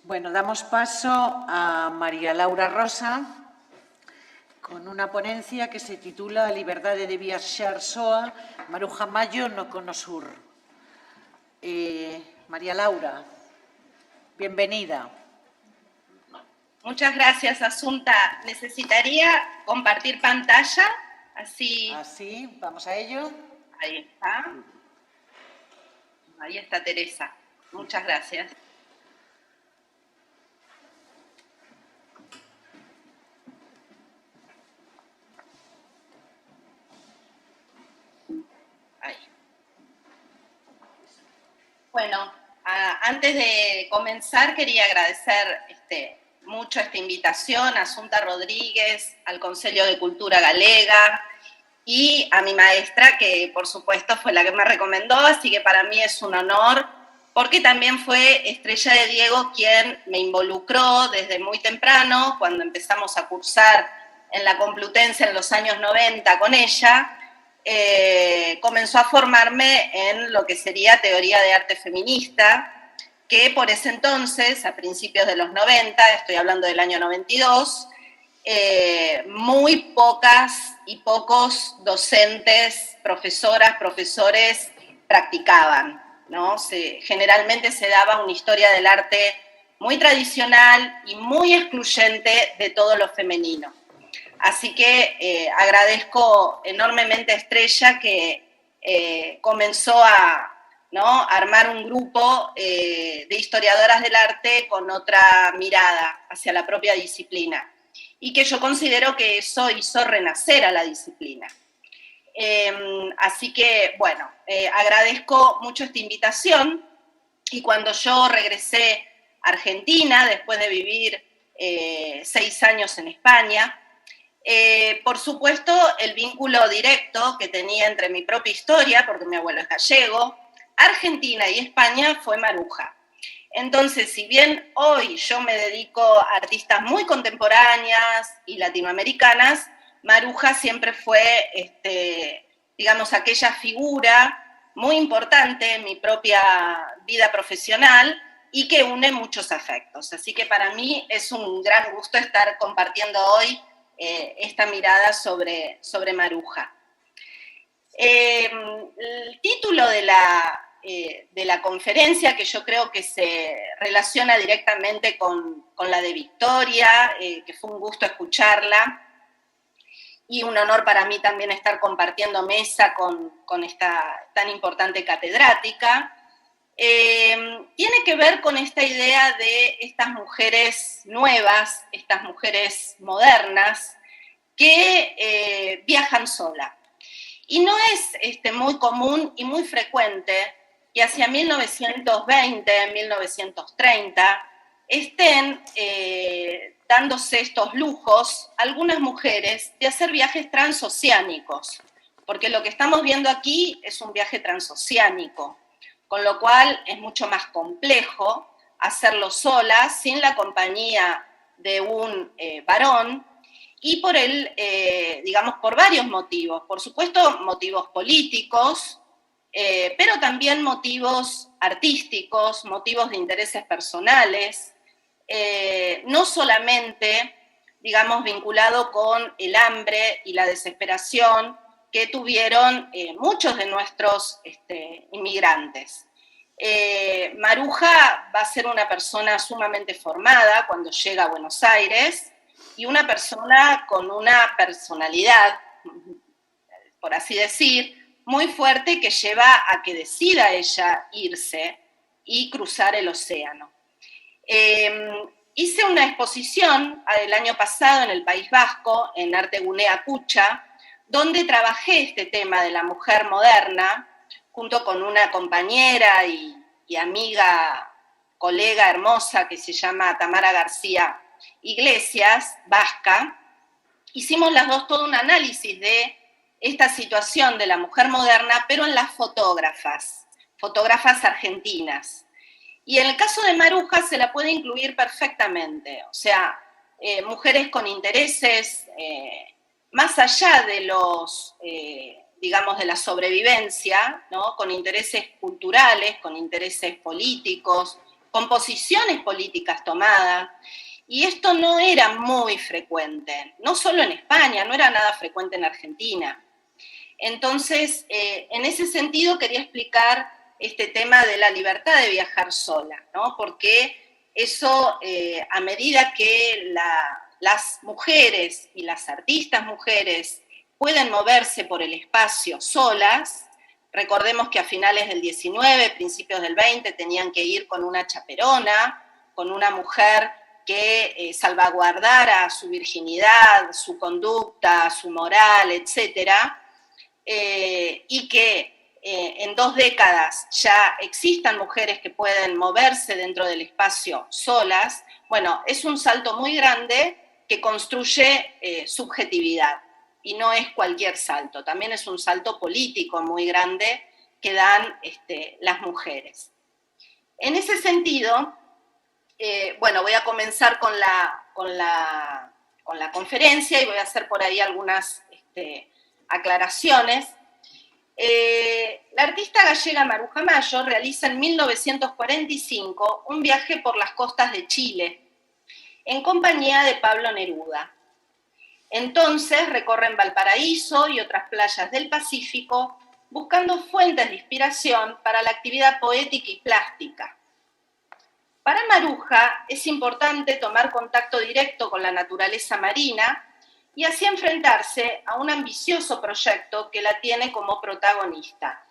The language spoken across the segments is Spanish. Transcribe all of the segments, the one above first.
Bueno, damos paso a María Laura Rosa con una ponencia que se titula Liberdade de viaxar soa, Maruja Mayo no Cono Sur. María Laura, bienvenida. Muchas gracias, Asunta. Necesitaría compartir pantalla, así... Así, vamos a ello. Ahí está. Ahí está Teresa. Muchas gracias. Ahí. Bueno, antes de comenzar quería agradecer mucho esta invitación a Asunta Rodríguez, al Consello de Cultura Galega y a mi maestra, que por supuesto fue la que me recomendó, así que para mí es un honor, porque también fue Estrella de Diego quien me involucró desde muy temprano, cuando empezamos a cursar en la Complutense en los años 90 con ella. Comenzó a formarme en lo que sería teoría de arte feminista, que por ese entonces, a principios de los 90, estoy hablando del año 92, muy pocas y pocos docentes, profesoras, profesores practicaban, ¿no? Generalmente se daba una historia del arte muy tradicional y muy excluyente de todo lo femenino. Así que agradezco enormemente a Estrella que comenzó a armar un grupo de historiadoras del arte con otra mirada hacia la propia disciplina y que yo considero que eso hizo renacer a la disciplina. Así que, bueno, agradezco mucho esta invitación y cuando yo regresé a Argentina, después de vivir 6 años en España, por supuesto, el vínculo directo que tenía entre mi propia historia, porque mi abuelo es gallego, Argentina y España fue Maruja. Entonces, si bien hoy yo me dedico a artistas muy contemporáneas y latinoamericanas, Maruja siempre fue, digamos, aquella figura muy importante en mi propia vida profesional y que une muchos afectos. Así que para mí es un gran gusto estar compartiendo hoy esta mirada sobre Maruja. El título de la conferencia, que yo creo que se relaciona directamente con la de Victoria, que fue un gusto escucharla, y un honor para mí también estar compartiendo mesa con esta tan importante catedrática, tiene que ver con esta idea de estas mujeres nuevas, estas mujeres modernas, que viajan sola. Y no es muy común y muy frecuente que hacia 1920, 1930, estén dándose estos lujos algunas mujeres de hacer viajes transoceánicos, porque lo que estamos viendo aquí es un viaje transoceánico, con lo cual es mucho más complejo hacerlo sola, sin la compañía de un varón, y por digamos, por varios motivos. Por supuesto, motivos políticos, pero también motivos artísticos, motivos de intereses personales, no solamente, digamos, vinculado con el hambre y la desesperación que tuvieron muchos de nuestros inmigrantes. Maruja va a ser una persona sumamente formada cuando llega a Buenos Aires y una persona con una personalidad, por así decir, muy fuerte que lleva a que decida ella irse y cruzar el océano. Hice una exposición el año pasado en el País Vasco, en Artegunea Cucha, donde trabajé este tema de la mujer moderna, junto con una compañera y amiga, colega hermosa que se llama Tamara García Iglesias, vasca. Hicimos las dos todo un análisis de esta situación de la mujer moderna, pero en las fotógrafas argentinas. Y en el caso de Maruja se la puede incluir perfectamente, o sea, mujeres con intereses más allá de los, digamos, de la sobrevivencia, ¿no? Con intereses culturales, con intereses políticos, con posiciones políticas tomadas, y esto no era muy frecuente, no solo en España, no era nada frecuente en Argentina. Entonces, en ese sentido quería explicar este tema de la libertad de viajar sola, ¿no? Porque eso, a medida que las mujeres y las artistas mujeres pueden moverse por el espacio solas, recordemos que a finales del 19, principios del 20, tenían que ir con una chaperona, con una mujer que salvaguardara su virginidad, su conducta, su moral, etcétera, y que en 2 décadas ya existan mujeres que pueden moverse dentro del espacio solas, bueno, es un salto muy grande que construye subjetividad, y no es cualquier salto, también es un salto político muy grande que dan las mujeres. En ese sentido, bueno, voy a comenzar con la conferencia y voy a hacer por ahí algunas aclaraciones. La artista gallega Maruja Mayo realiza en 1945 un viaje por las costas de Chile en compañía de Pablo Neruda. Entonces recorren Valparaíso y otras playas del Pacífico buscando fuentes de inspiración para la actividad poética y plástica. Para Maruja es importante tomar contacto directo con la naturaleza marina y así enfrentarse a un ambicioso proyecto que la tiene como protagonista: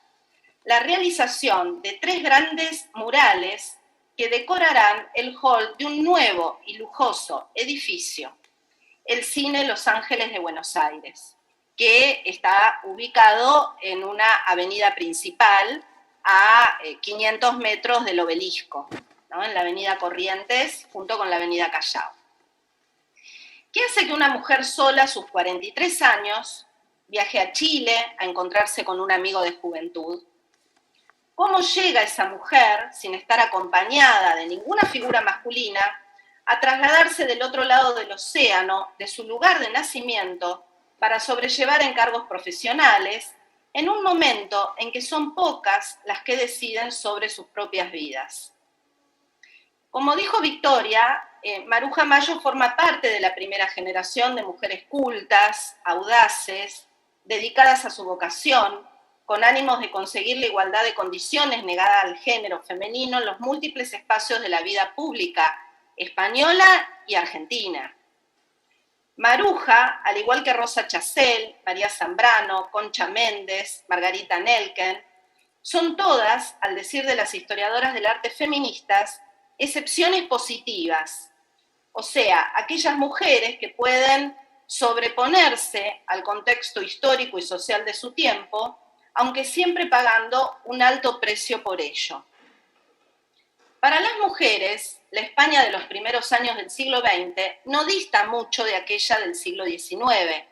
la realización de 3 grandes murales que decorarán el hall de un nuevo y lujoso edificio, el Cine Los Ángeles de Buenos Aires, que está ubicado en una avenida principal a 500 metros del Obelisco, ¿no? En la avenida Corrientes, junto con la avenida Callao. ¿Qué hace que una mujer sola a sus 43 años viaje a Chile a encontrarse con un amigo de juventud? ¿Cómo llega esa mujer, sin estar acompañada de ninguna figura masculina, a trasladarse del otro lado del océano, de su lugar de nacimiento, para sobrellevar encargos profesionales, en un momento en que son pocas las que deciden sobre sus propias vidas? Como dijo Victoria, Maruja Mayo forma parte de la primera generación de mujeres cultas, audaces, dedicadas a su vocación, con ánimos de conseguir la igualdad de condiciones negada al género femenino en los múltiples espacios de la vida pública española y argentina. Maruja, al igual que Rosa Chacel, María Zambrano, Concha Méndez, Margarita Nelken, son todas, al decir de las historiadoras del arte feministas, excepciones positivas, o sea, aquellas mujeres que pueden sobreponerse al contexto histórico y social de su tiempo, aunque siempre pagando un alto precio por ello. Para las mujeres, la España de los primeros años del siglo XX no dista mucho de aquella del siglo XIX.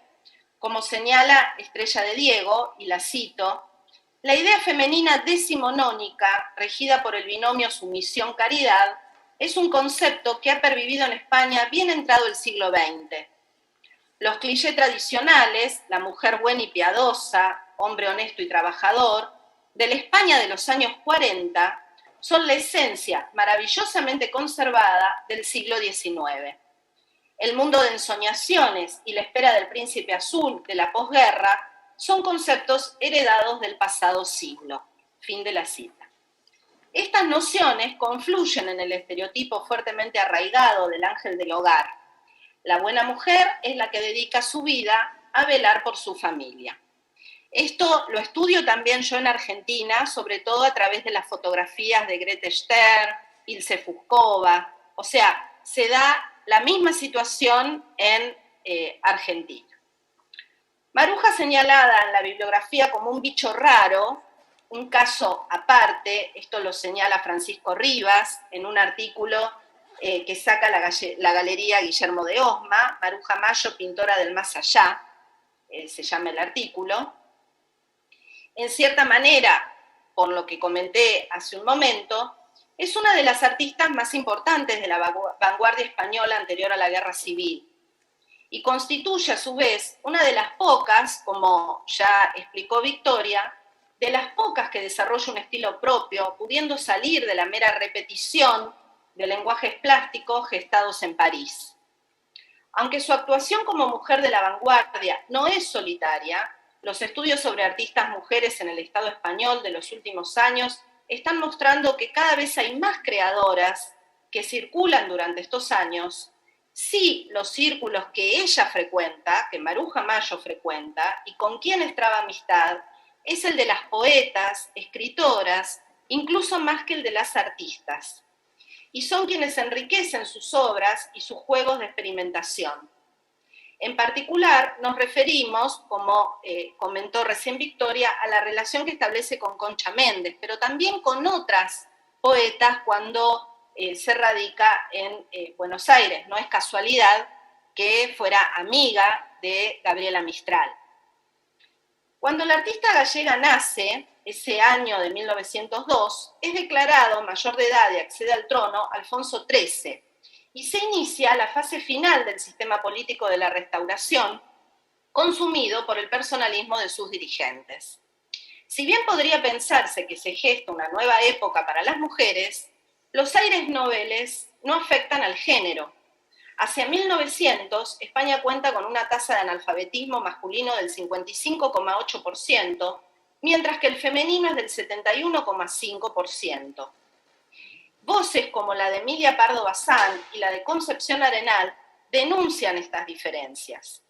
Como señala Estrella de Diego, y la cito, la idea femenina decimonónica, regida por el binomio sumisión-caridad, es un concepto que ha pervivido en España bien entrado el siglo XX. Los clichés tradicionales, la mujer buena y piadosa, hombre honesto y trabajador, de la España de los años 40, son la esencia maravillosamente conservada del siglo XIX. El mundo de ensoñaciones y la espera del príncipe azul de la posguerra son conceptos heredados del pasado siglo. Fin de la cita. Estas nociones confluyen en el estereotipo fuertemente arraigado del ángel del hogar. La buena mujer es la que dedica su vida a velar por su familia. Esto lo estudio también yo en Argentina, sobre todo a través de las fotografías de Grete Stern, Ilse Fuscova. O sea, se da la misma situación en Argentina. Maruja, señalada en la bibliografía como un bicho raro, un caso aparte, esto lo señala Francisco Rivas en un artículo que saca la Galería Guillermo de Osma, Maruja Mayo, pintora del más allá, se llama el artículo. En cierta manera, por lo que comenté hace un momento, es una de las artistas más importantes de la vanguardia española anterior a la Guerra Civil y constituye a su vez una de las pocas, como ya explicó Victoria, de las pocas que desarrolla un estilo propio, pudiendo salir de la mera repetición de lenguajes plásticos gestados en París. Aunque su actuación como mujer de la vanguardia no es solitaria, los estudios sobre artistas mujeres en el Estado español de los últimos años están mostrando que cada vez hay más creadoras que circulan durante estos años. Sí, los círculos que ella frecuenta, que Maruja Mayo frecuenta, y con quienes traba amistad, es el de las poetas, escritoras, incluso más que el de las artistas. Y son quienes enriquecen sus obras y sus juegos de experimentación. En particular, nos referimos, como comentó recién Victoria, a la relación que establece con Concha Méndez, pero también con otras poetas cuando se radica en Buenos Aires. No es casualidad que fuera amiga de Gabriela Mistral. Cuando la artista gallega nace, ese año de 1902, es declarado mayor de edad y accede al trono Alfonso XIII, y se inicia la fase final del sistema político de la Restauración, consumido por el personalismo de sus dirigentes. Si bien podría pensarse que se gesta una nueva época para las mujeres, los aires noveles no afectan al género. Hacia 1900, España cuenta con una tasa de analfabetismo masculino del 55,8%, mientras que el femenino es del 71,5%. Voces como la de Emilia Pardo Bazán y la de Concepción Arenal denuncian estas diferencias.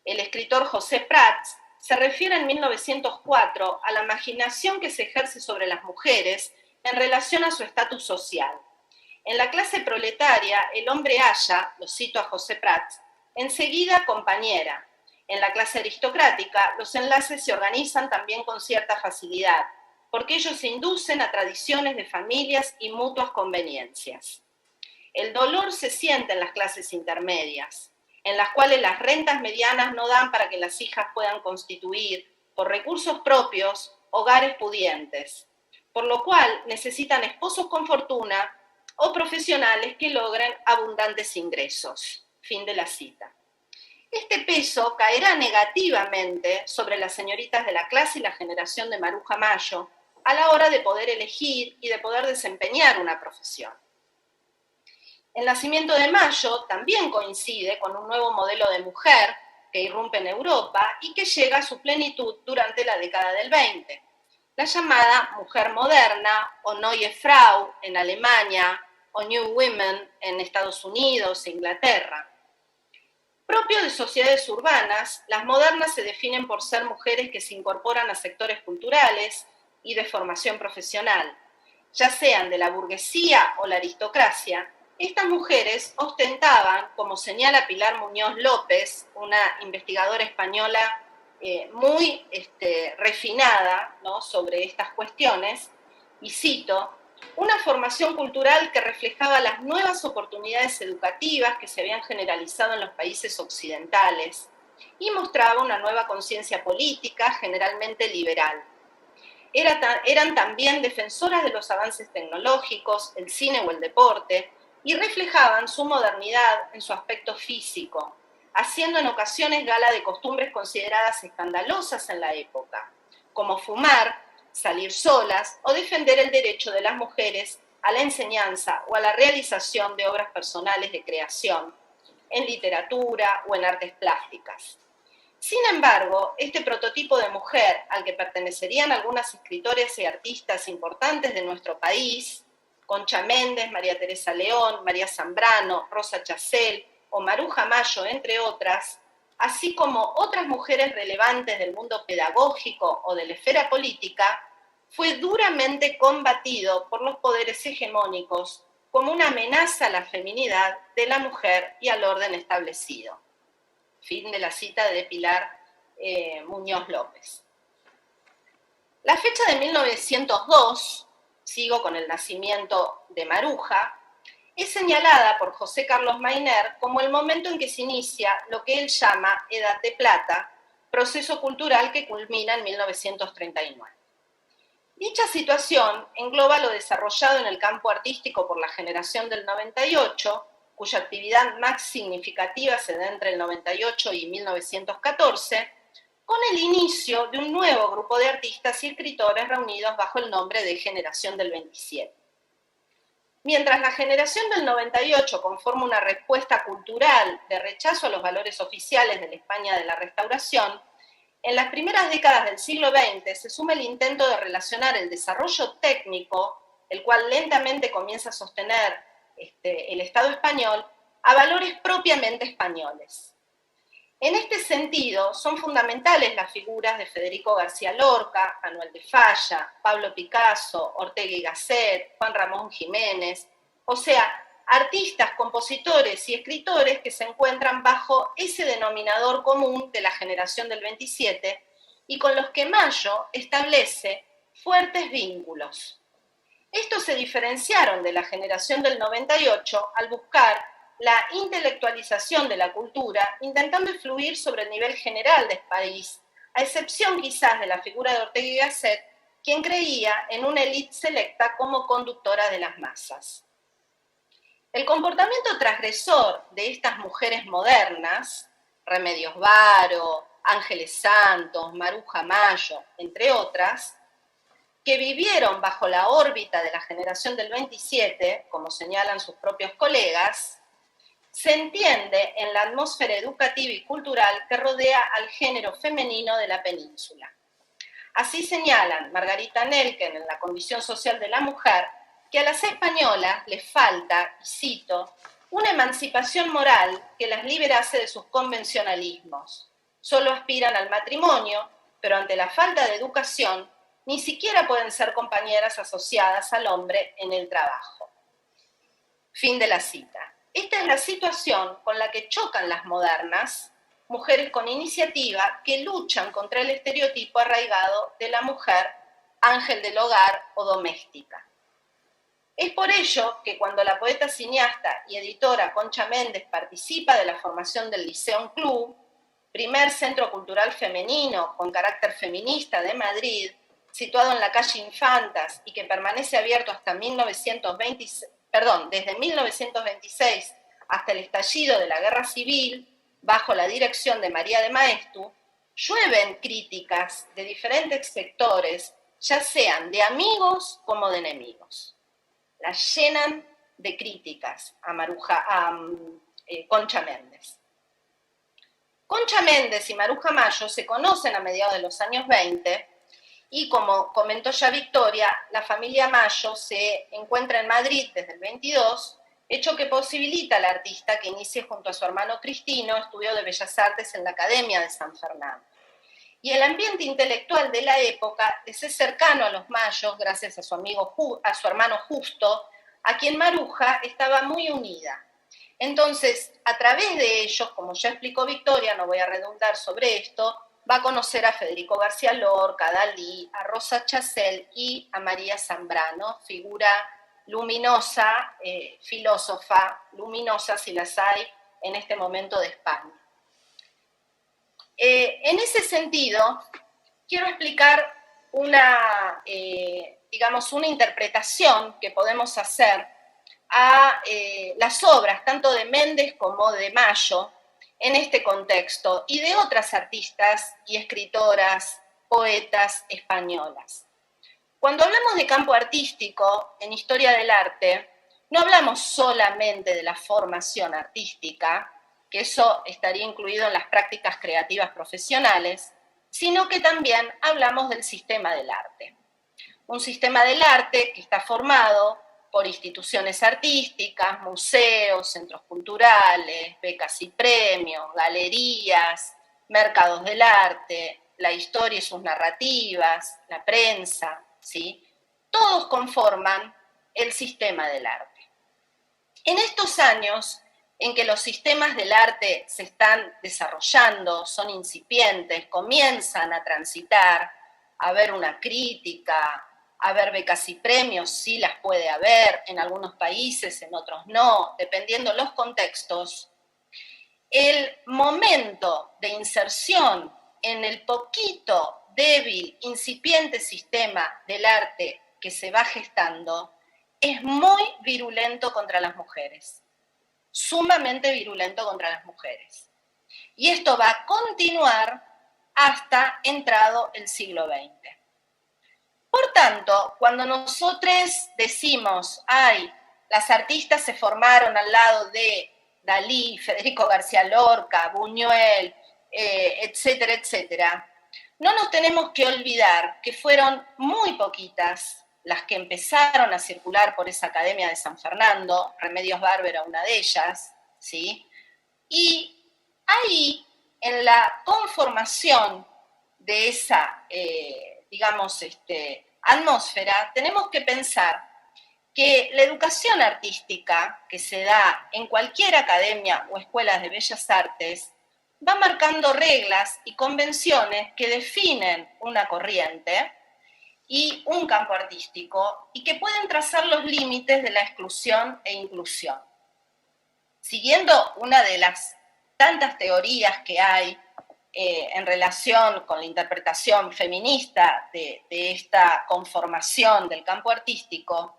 El escritor José Prats se refiere en 1904 a la marginación que se ejerce sobre las mujeres en relación a su estatus social. En la clase proletaria, el hombre halla, lo cito a José Prats, enseguida compañera. En la clase aristocrática, los enlaces se organizan también con cierta facilidad, porque ellos se inducen a tradiciones de familias y mutuas conveniencias. El dolor se siente en las clases intermedias, en las cuales las rentas medianas no dan para que las hijas puedan constituir, por recursos propios, hogares pudientes, por lo cual necesitan esposos con fortuna o profesionales que logren abundantes ingresos. Fin de la cita. Este peso caerá negativamente sobre las señoritas de la clase y la generación de Maruja Mayo a la hora de poder elegir y de poder desempeñar una profesión. El nacimiento de Mayo también coincide con un nuevo modelo de mujer que irrumpe en Europa y que llega a su plenitud durante la década del 20, la llamada mujer moderna o Neue Frau en Alemania o New Women en Estados Unidos e Inglaterra. Propio de sociedades urbanas, las modernas se definen por ser mujeres que se incorporan a sectores culturales y de formación profesional. Ya sean de la burguesía o la aristocracia, estas mujeres ostentaban, como señala Pilar Muñoz López, una investigadora española muy refinada, ¿no?, sobre estas cuestiones, y cito, una formación cultural que reflejaba las nuevas oportunidades educativas que se habían generalizado en los países occidentales y mostraba una nueva conciencia política generalmente liberal. Eran también defensoras de los avances tecnológicos, el cine o el deporte, y reflejaban su modernidad en su aspecto físico, haciendo en ocasiones gala de costumbres consideradas escandalosas en la época, como fumar, salir solas o defender el derecho de las mujeres a la enseñanza o a la realización de obras personales de creación, en literatura o en artes plásticas. Sin embargo, este prototipo de mujer al que pertenecerían algunas escritoras y artistas importantes de nuestro país, Concha Méndez, María Teresa León, María Zambrano, Rosa Chacel o Maruja Mayo, entre otras, así como otras mujeres relevantes del mundo pedagógico o de la esfera política, fue duramente combatido por los poderes hegemónicos como una amenaza a la feminidad de la mujer y al orden establecido. Fin de la cita de Pilar Muñoz López. La fecha de 1902, sigo con el nacimiento de Maruja, es señalada por José Carlos Mayner como el momento en que se inicia lo que él llama Edad de Plata, proceso cultural que culmina en 1939. Dicha situación engloba lo desarrollado en el campo artístico por la generación del 98, cuya actividad más significativa se da entre el 98 y 1914, con el inicio de un nuevo grupo de artistas y escritores reunidos bajo el nombre de Generación del 27. Mientras la generación del 98 conforma una respuesta cultural de rechazo a los valores oficiales de la España de la Restauración, en las primeras décadas del siglo XX se suma el intento de relacionar el desarrollo técnico, el cual lentamente comienza a sostener el Estado español, a valores propiamente españoles. En este sentido, son fundamentales las figuras de Federico García Lorca, Manuel de Falla, Pablo Picasso, Ortega y Gasset, Juan Ramón Jiménez, o sea, artistas, compositores y escritores que se encuentran bajo ese denominador común de la generación del 27 y con los que Mayo establece fuertes vínculos. Estos se diferenciaron de la generación del 98 al buscar la intelectualización de la cultura, intentando influir sobre el nivel general del país, a excepción quizás de la figura de Ortega y Gasset, quien creía en una élite selecta como conductora de las masas. El comportamiento transgresor de estas mujeres modernas, Remedios Varo, Ángeles Santos, Maruja Mayo, entre otras, que vivieron bajo la órbita de la generación del 27, como señalan sus propios colegas, se entiende en la atmósfera educativa y cultural que rodea al género femenino de la península. Así señalan Margarita Nelken en La condición social de la mujer, que a las españolas les falta, y cito, una emancipación moral que las liberase de sus convencionalismos. Solo aspiran al matrimonio, pero ante la falta de educación, ni siquiera pueden ser compañeras asociadas al hombre en el trabajo. Fin de la cita. Esta es la situación con la que chocan las modernas, mujeres con iniciativa que luchan contra el estereotipo arraigado de la mujer ángel del hogar o doméstica. Es por ello que cuando la poeta, cineasta y editora Concha Méndez participa de la formación del Liceum Club, primer centro cultural femenino con carácter feminista de Madrid, situado en la calle Infantas y que permanece abierto hasta desde 1926 hasta el estallido de la Guerra Civil, bajo la dirección de María de Maestu, llueven críticas de diferentes sectores, ya sean de amigos como de enemigos. Las llenan de críticas a Concha Méndez. Concha Méndez y Maruja Mayo se conocen a mediados de los años 20 y, como comentó ya Victoria, la familia Mayo se encuentra en Madrid desde el 22, hecho que posibilita al artista que inicie junto a su hermano Cristino estudio de Bellas Artes en la Academia de San Fernando. Y el ambiente intelectual de la época es cercano a los Mayos gracias a su hermano Justo, a quien Maruja estaba muy unida. Entonces, a través de ellos, como ya explicó Victoria, no voy a redundar sobre esto, va a conocer a Federico García Lorca, a Dalí, a Rosa Chacel y a María Zambrano, figura luminosa, filósofa, luminosa si las hay en este momento de España. En ese sentido, quiero explicar una interpretación que podemos hacer a las obras tanto de Méndez como de Mayo en este contexto y de otras artistas y escritoras, poetas españolas. Cuando hablamos de campo artístico en historia del arte, no hablamos solamente de la formación artística, que eso estaría incluido en las prácticas creativas profesionales, sino que también hablamos del sistema del arte. Un sistema del arte que está formado por instituciones artísticas, museos, centros culturales, becas y premios, galerías, mercados del arte, la historia y sus narrativas, la prensa, ¿sí? Todos conforman el sistema del arte. En estos años en que los sistemas del arte se están desarrollando, son incipientes, comienzan a transitar, a haber una crítica, a haber becas y premios, sí las puede haber, en algunos países, en otros no, dependiendo los contextos. El momento de inserción en el poquito, débil, incipiente sistema del arte que se va gestando es muy virulento contra las mujeres, sumamente virulento contra las mujeres. Y esto va a continuar hasta entrado el siglo XX. Por tanto, cuando nosotros decimos, ay, las artistas se formaron al lado de Dalí, Federico García Lorca, Buñuel, etcétera, etcétera, no nos tenemos que olvidar que fueron muy poquitas las que empezaron a circular por esa Academia de San Fernando, Remedios Bárbara, una de ellas, ¿sí? Y ahí, en la conformación de esa, digamos, atmósfera, tenemos que pensar que la educación artística que se da en cualquier academia o escuelas de bellas artes va marcando reglas y convenciones que definen una corriente y un campo artístico y que pueden trazar los límites de la exclusión e inclusión. Siguiendo una de las tantas teorías que hay en relación con la interpretación feminista de esta conformación del campo artístico,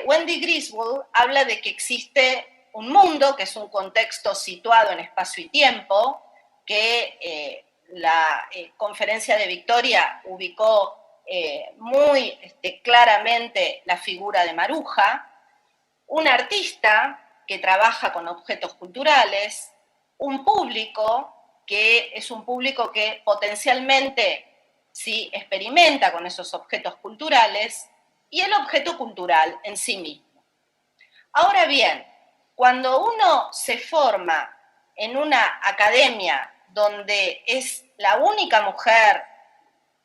Wendy Griswold habla de que existe un mundo, que es un contexto situado en espacio y tiempo, que la conferencia de Victoria ubicó muy claramente la figura de Maruja, un artista que trabaja con objetos culturales, un público que es un público que potencialmente sí experimenta con esos objetos culturales, y el objeto cultural en sí mismo. Ahora bien, cuando uno se forma en una academia donde es la única mujer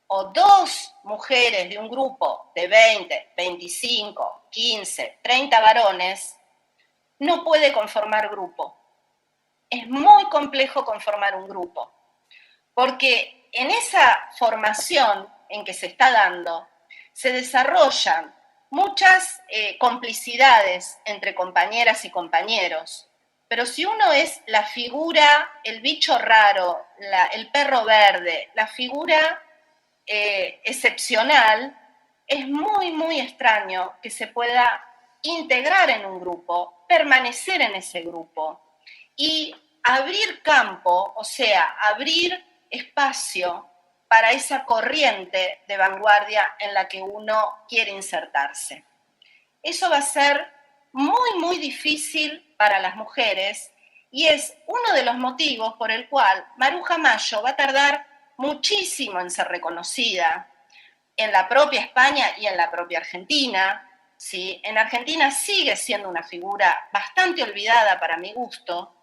o dos mujeres de un grupo de 20, 25, 15, 30 varones, no puede conformar grupo. Es muy complejo conformar un grupo, porque en esa formación en que se está dando, se desarrollan muchas complicidades entre compañeras y compañeros, pero si uno es la figura, el bicho raro, el perro verde, la figura excepcional, es muy, muy extraño que se pueda integrar en un grupo, permanecer en ese grupo y abrir campo, o sea, abrir espacio para esa corriente de vanguardia en la que uno quiere insertarse. Eso va a ser muy, muy difícil para las mujeres y es uno de los motivos por el cual Maruja Mayo va a tardar muchísimo en ser reconocida en la propia España y en la propia Argentina. ¿Sí? En Argentina sigue siendo una figura bastante olvidada para mi gusto.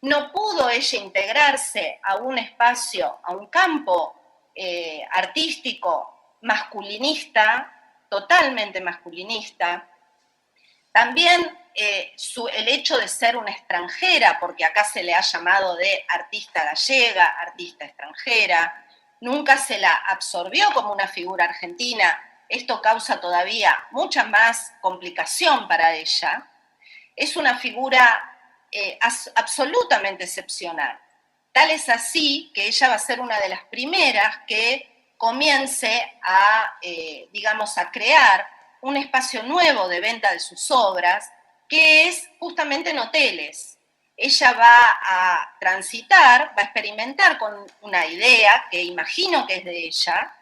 No pudo ella integrarse a un espacio, a un campo artístico masculinista, totalmente masculinista. También el hecho de ser una extranjera, porque acá se le ha llamado de artista gallega, artista extranjera, nunca se la absorbió como una figura argentina. Esto causa todavía mucha más complicación para ella. Es una figura absolutamente excepcional. Tal es así que ella va a ser una de las primeras que comience a, digamos, a crear un espacio nuevo de venta de sus obras, que es justamente en hoteles. Ella va a transitar, va a experimentar con una idea que imagino que es de ella,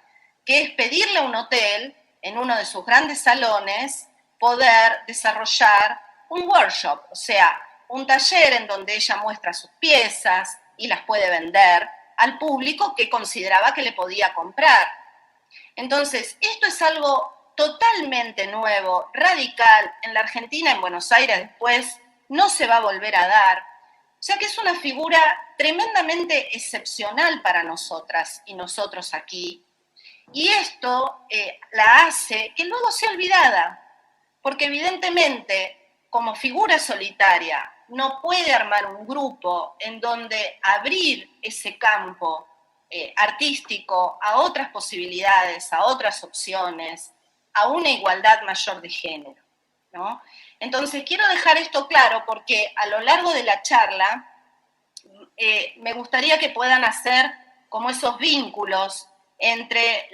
que es pedirle a un hotel, en uno de sus grandes salones, poder desarrollar un workshop, o sea, un taller en donde ella muestra sus piezas y las puede vender al público que consideraba que le podía comprar. Entonces, esto es algo totalmente nuevo, radical. En la Argentina, en Buenos Aires después, no se va a volver a dar. O sea que es una figura tremendamente excepcional para nosotras y nosotros aquí. Y esto la hace que luego sea olvidada, porque evidentemente, como figura solitaria, no puede armar un grupo en donde abrir ese campo artístico a otras posibilidades, a otras opciones, a una igualdad mayor de género, ¿no? Entonces, quiero dejar esto claro porque a lo largo de la charla me gustaría que puedan hacer como esos vínculos entre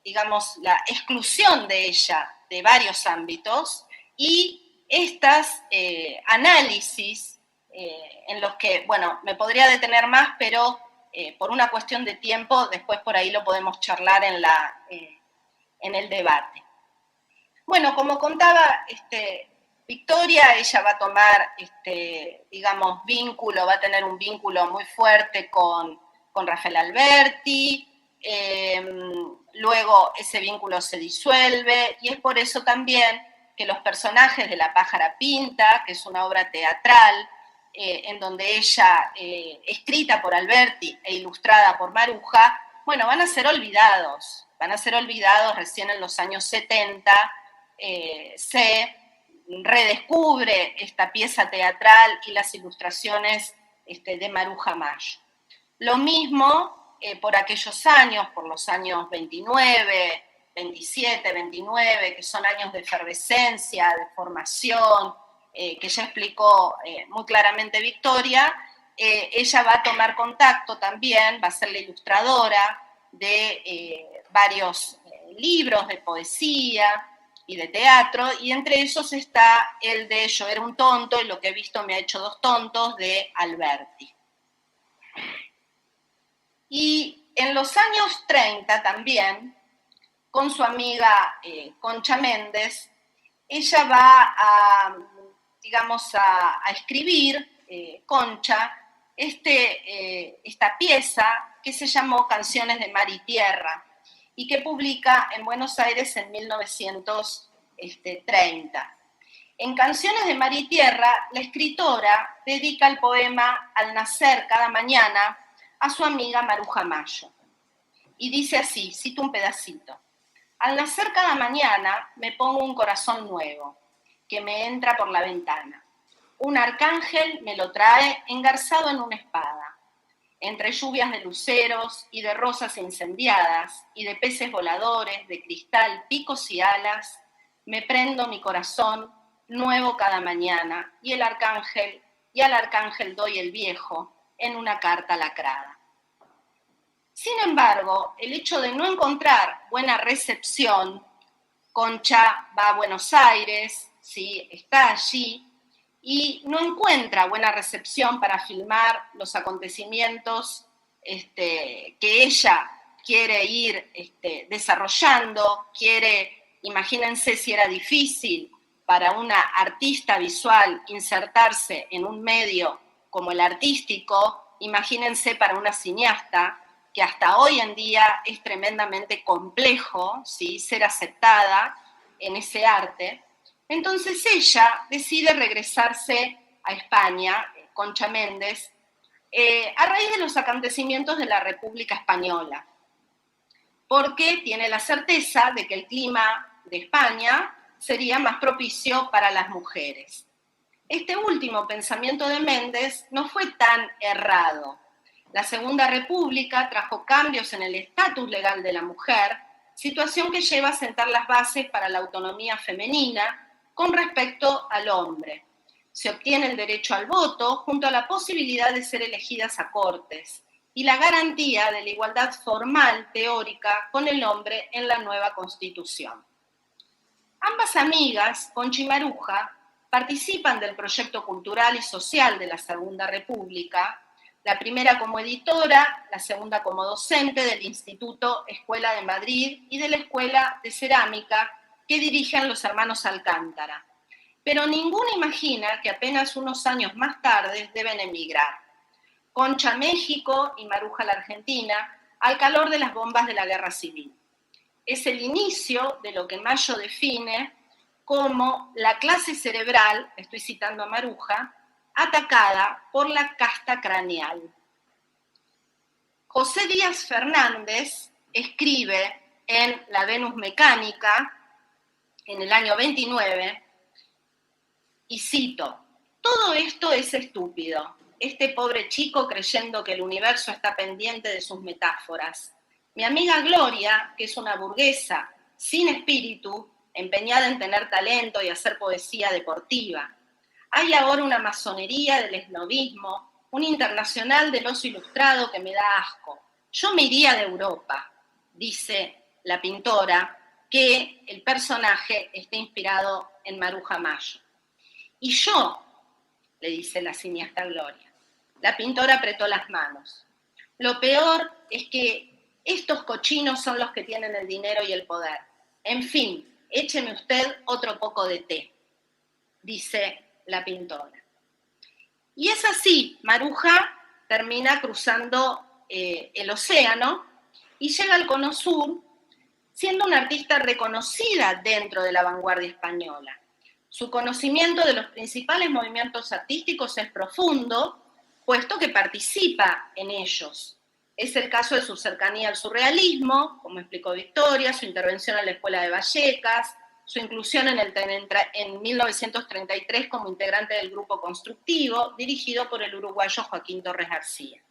digamos, la exclusión de ella de varios ámbitos y estas análisis en los que, bueno, me podría detener más, pero por una cuestión de tiempo, después por ahí lo podemos charlar en el debate. Bueno, como contaba Victoria, ella va a tomar, digamos, va a tener un vínculo muy fuerte con Rafael Alberti, luego ese vínculo se disuelve, y es por eso también que los personajes de La pájara pinta, que es una obra teatral, en donde ella, escrita por Alberti e ilustrada por Maruja, bueno, van a ser olvidados recién en los años 70, se redescubre esta pieza teatral y las ilustraciones de Maruja Mayo. Lo mismo por aquellos años, por los años 29, 27, 29, que son años de efervescencia, de formación, que ya explicó muy claramente Victoria, ella va a tomar contacto también, va a ser la ilustradora de varios libros de poesía y de teatro, y entre esos está el de Yo era un tonto y lo que he visto me ha hecho dos tontos, de Alberti. Y en los años 30 también, con su amiga Concha Méndez, ella va a, digamos, a escribir, Concha, esta pieza que se llamó Canciones de Mar y Tierra, y que publica en Buenos Aires en 1930. En Canciones de Mar y Tierra, la escritora dedica el poema Al nacer cada mañana a su amiga Maruja Mayo. Y dice así, cito un pedacito: al nacer cada mañana me pongo un corazón nuevo, que me entra por la ventana. Un arcángel me lo trae engarzado en una espada. Entre lluvias de luceros y de rosas incendiadas y de peces voladores, de cristal, picos y alas, me prendo mi corazón nuevo cada mañana y al arcángel doy el viejo en una carta lacrada. Sin embargo, el hecho de no encontrar buena recepción, Concha va a Buenos Aires, ¿sí? Está allí, y no encuentra buena recepción para filmar los acontecimientos que ella quiere ir desarrollando, imagínense si era difícil para una artista visual insertarse en un medio como el artístico, imagínense para una cineasta, que hasta hoy en día es tremendamente complejo, ¿sí?, ser aceptada en ese arte. Entonces ella decide regresarse a España, Concha Méndez, a raíz de los acontecimientos de la República Española, porque tiene la certeza de que el clima de España sería más propicio para las mujeres. Este último pensamiento de Méndez no fue tan errado. La Segunda República trajo cambios en el estatus legal de la mujer, situación que lleva a sentar las bases para la autonomía femenina con respecto al hombre. Se obtiene el derecho al voto junto a la posibilidad de ser elegidas a cortes y la garantía de la igualdad formal teórica con el hombre en la nueva Constitución. Ambas amigas, Concha y Maruja, participan del proyecto cultural y social de la Segunda República, la primera como editora, la segunda como docente del Instituto Escuela de Madrid y de la Escuela de Cerámica que dirigen los hermanos Alcántara. Pero ninguno imagina que apenas unos años más tarde deben emigrar. Concha a México y Maruja a la Argentina, al calor de las bombas de la Guerra Civil. Es el inicio de lo que Mayo define como la clase cerebral, estoy citando a Maruja, atacada por la casta craneal. José Díaz Fernández escribe en La Venus Mecánica, en el año 29, y cito: todo esto es estúpido, este pobre chico creyendo que el universo está pendiente de sus metáforas. Mi amiga Gloria, que es una burguesa sin espíritu, empeñada en tener talento y hacer poesía deportiva. Hay ahora una masonería del esnobismo, un internacional del oso ilustrado que me da asco. Yo me iría de Europa, dice la pintora, que el personaje está inspirado en Maruja Mayo. Y yo, le dice la cineasta Gloria. La pintora apretó las manos. Lo peor es que estos cochinos son los que tienen el dinero y el poder. En fin, écheme usted otro poco de té, dice la pintora. Y es así, Maruja termina cruzando el océano y llega al Cono Sur, siendo una artista reconocida dentro de la vanguardia española. Su conocimiento de los principales movimientos artísticos es profundo, puesto que participa en ellos. Es el caso de su cercanía al surrealismo, como explicó Victoria, su intervención en la Escuela de Vallecas, su inclusión en 1933 como integrante del Grupo Constructivo, dirigido por el uruguayo Joaquín Torres García.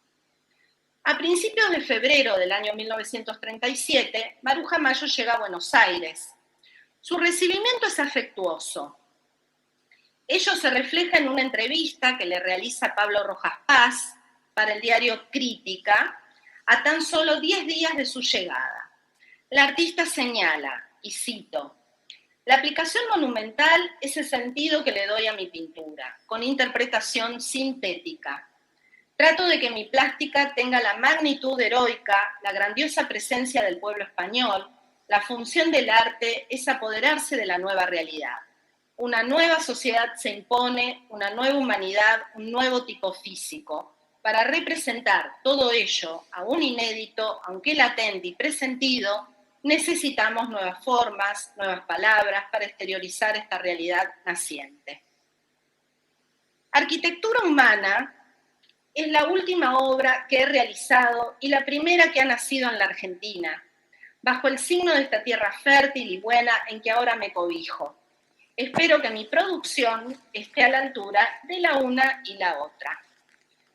A principios de febrero del año 1937, Maruja Mayo llega a Buenos Aires. Su recibimiento es afectuoso. Ello se refleja en una entrevista que le realiza Pablo Rojas Paz para el diario Crítica a tan solo 10 días de su llegada. La artista señala, y cito, la aplicación monumental es el sentido que le doy a mi pintura, con interpretación sintética. Trato de que mi plástica tenga la magnitud heroica, la grandiosa presencia del pueblo español. La función del arte es apoderarse de la nueva realidad. Una nueva sociedad se impone, una nueva humanidad, un nuevo tipo físico. Para representar todo ello, aún inédito, aunque latente y presentido, necesitamos nuevas formas, nuevas palabras para exteriorizar esta realidad naciente. Arquitectura humana es la última obra que he realizado y la primera que ha nacido en la Argentina, bajo el signo de esta tierra fértil y buena en que ahora me cobijo. Espero que mi producción esté a la altura de la una y la otra.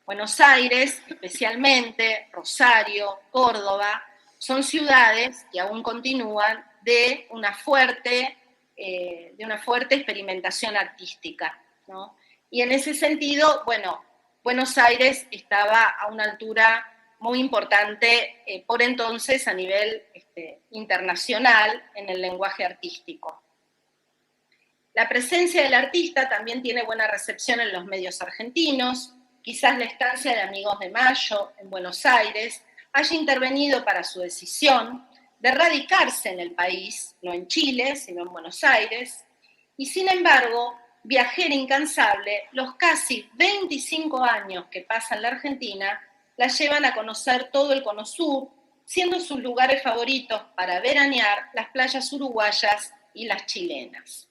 Buenos Aires, especialmente, Rosario, Córdoba, son ciudades que aún continúan de una fuerte experimentación artística, ¿no? Y en ese sentido, bueno, Buenos Aires estaba a una altura muy importante por entonces a nivel internacional en el lenguaje artístico. La presencia del artista también tiene buena recepción en los medios argentinos. Quizás la estancia de Amigos de Mayo en Buenos Aires haya intervenido para su decisión de radicarse en el país, no en Chile, sino en Buenos Aires, y sin embargo, viajera incansable, los casi 25 años que pasa en la Argentina la llevan a conocer todo el Cono Sur, siendo sus lugares favoritos para veranear las playas uruguayas y las chilenas.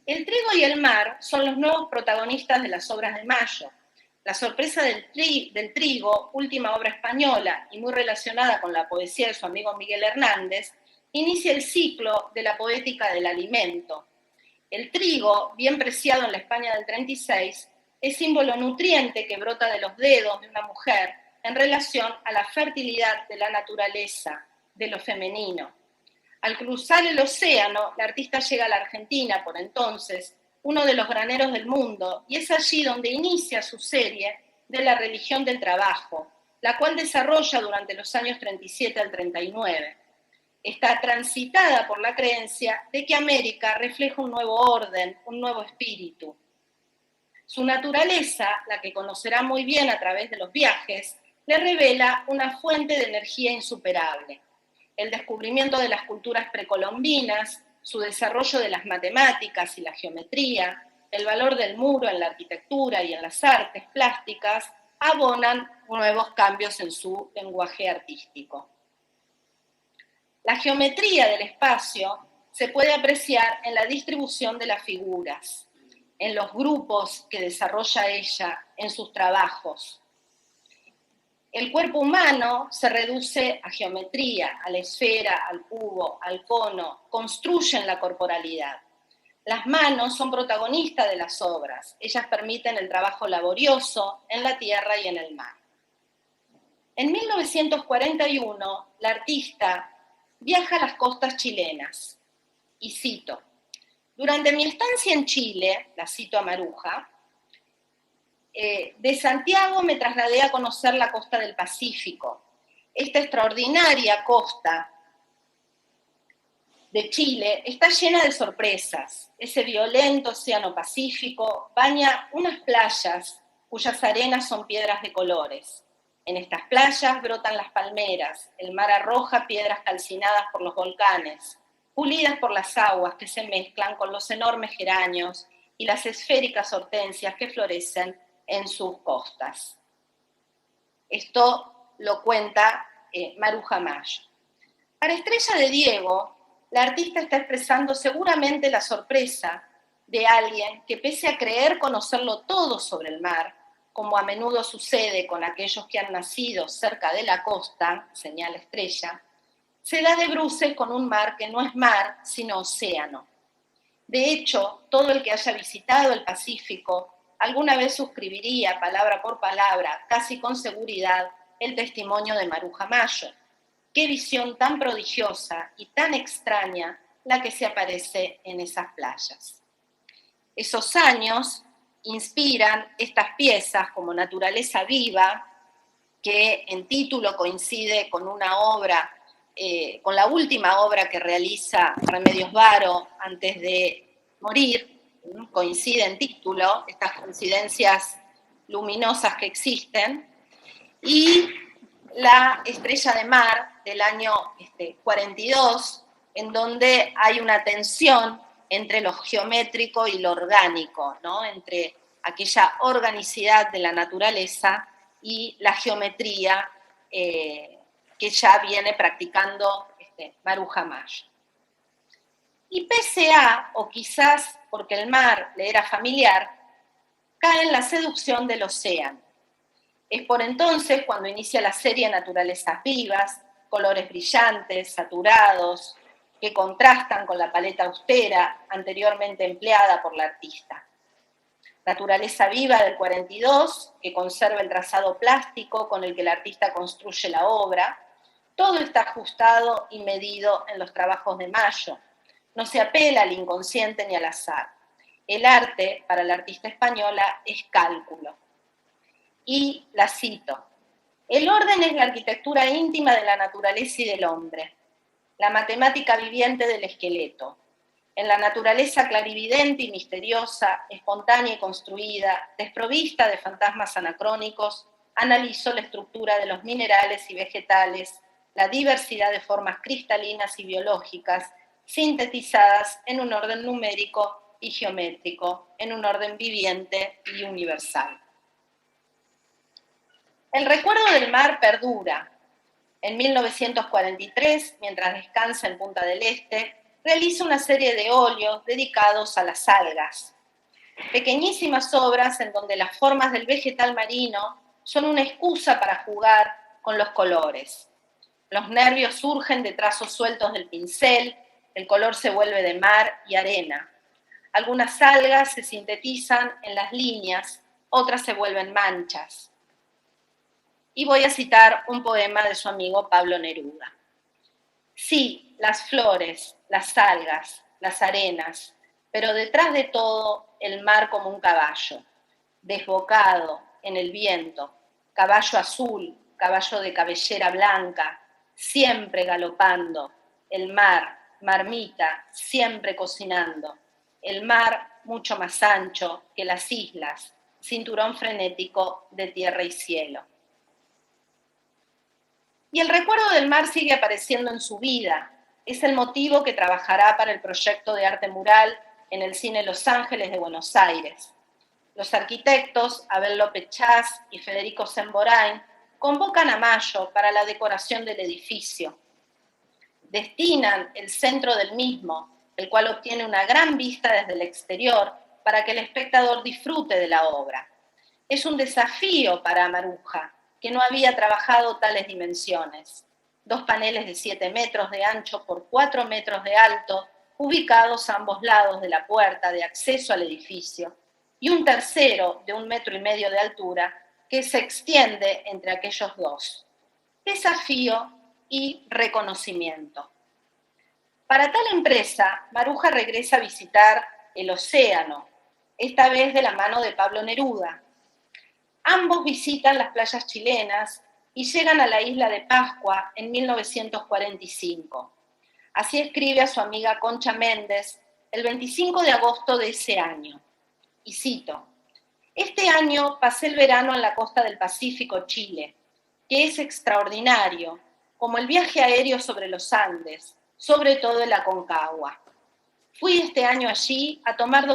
El trigo y el mar son los nuevos protagonistas de las obras de Mayo. La sorpresa del trigo, última obra española y muy relacionada con la poesía de su amigo Miguel Hernández, inicia el ciclo de la poética del alimento. El trigo, bien preciado en la España del 36, es símbolo nutriente que brota de los dedos de una mujer en relación a la fertilidad de la naturaleza, de lo femenino. Al cruzar el océano, la artista llega a la Argentina, por entonces, uno de los graneros del mundo, y es allí donde inicia su serie de la religión del trabajo, la cual desarrolla durante los años 37 al 39. Está transitada por la creencia de que América refleja un nuevo orden, un nuevo espíritu. Su naturaleza, la que conocerá muy bien a través de los viajes, le revela una fuente de energía insuperable. El descubrimiento de las culturas precolombinas, su desarrollo de las matemáticas y la geometría, el valor del muro en la arquitectura y en las artes plásticas, abonan nuevos cambios en su lenguaje artístico. La geometría del espacio se puede apreciar en la distribución de las figuras, en los grupos que desarrolla ella en sus trabajos. El cuerpo humano se reduce a geometría, a la esfera, al cubo, al cono, construyen la corporalidad. Las manos son protagonistas de las obras, ellas permiten el trabajo laborioso en la tierra y en el mar. En 1941, la artista viaja a las costas chilenas, y cito, durante mi estancia en Chile, la cito a Maruja, de Santiago me trasladé a conocer la costa del Pacífico. Esta extraordinaria costa de Chile está llena de sorpresas. Ese violento océano Pacífico baña unas playas cuyas arenas son piedras de colores. En estas playas brotan las palmeras, el mar arroja piedras calcinadas por los volcanes, pulidas por las aguas que se mezclan con los enormes geranios y las esféricas hortensias que florecen en sus costas. Esto lo cuenta Maruja Mayo. Para Estrella de Diego, la artista está expresando seguramente la sorpresa de alguien que, pese a creer conocerlo todo sobre el mar, como a menudo sucede con aquellos que han nacido cerca de la costa, señala Estrella, se da de bruces con un mar que no es mar, sino océano. De hecho, todo el que haya visitado el Pacífico alguna vez suscribiría, palabra por palabra, casi con seguridad, el testimonio de Maruja Mayo. Qué visión tan prodigiosa y tan extraña la que se aparece en esas playas. Esos años inspiran estas piezas como Naturaleza Viva, que en título coincide con una obra, con la última obra que realiza Remedios Varo antes de morir, coincide en título, estas coincidencias luminosas que existen, y La Estrella de Mar del año 42, en donde hay una tensión entre lo geométrico y lo orgánico, ¿no? Entre aquella organicidad de la naturaleza y la geometría que ya viene practicando Maruja Mayo. Y pese a, o quizás porque el mar le era familiar, cae en la seducción del océano. Es por entonces cuando inicia la serie Naturalezas Vivas, colores brillantes, saturados, que contrastan con la paleta austera anteriormente empleada por la artista. Naturaleza Viva del 42, que conserva el trazado plástico con el que el artista construye la obra. Todo está ajustado y medido en los trabajos de Mayo. No se apela al inconsciente ni al azar. El arte, para la artista española, es cálculo. Y la cito: el orden es la arquitectura íntima de la naturaleza y del hombre, la matemática viviente del esqueleto. En la naturaleza clarividente y misteriosa, espontánea y construida, desprovista de fantasmas anacrónicos, analizo la estructura de los minerales y vegetales, la diversidad de formas cristalinas y biológicas, sintetizadas en un orden numérico y geométrico, en un orden viviente y universal. El recuerdo del mar perdura. En 1943, mientras descansa en Punta del Este, realiza una serie de óleos dedicados a las algas. Pequeñísimas obras en donde las formas del vegetal marino son una excusa para jugar con los colores. Los nervios surgen de trazos sueltos del pincel, el color se vuelve de mar y arena. Algunas algas se sintetizan en las líneas, otras se vuelven manchas. Y voy a citar un poema de su amigo Pablo Neruda. Sí, las flores, las algas, las arenas, pero detrás de todo el mar como un caballo, desbocado en el viento, caballo azul, caballo de cabellera blanca, siempre galopando, el mar, marmita, siempre cocinando, el mar mucho más ancho que las islas, cinturón frenético de tierra y cielo. Y el recuerdo del mar sigue apareciendo en su vida. Es el motivo que trabajará para el proyecto de arte mural en el Cine Los Ángeles de Buenos Aires. Los arquitectos Abel López Chas y Federico Semborain convocan a Mayo para la decoración del edificio. Destinan el centro del mismo, el cual obtiene una gran vista desde el exterior para que el espectador disfrute de la obra. Es un desafío para Maruja, que no había trabajado tales dimensiones. 2 paneles de 7 metros de ancho por 4 metros de alto, ubicados a ambos lados de la puerta de acceso al edificio, y un tercero de 1,5 metros de altura que se extiende entre aquellos dos. Desafío y reconocimiento. Para tal empresa, Maruja regresa a visitar el océano, esta vez de la mano de Pablo Neruda. Ambos visitan las playas chilenas y llegan a la isla de Pascua en 1945. Así escribe a su amiga Concha Méndez el 25 de agosto de ese año. Y cito: este año pasé el verano en la costa del Pacífico, Chile. que es extraordinario, como el viaje aéreo sobre los Andes, sobre todo el Aconcagua. Fui este año allí a tomar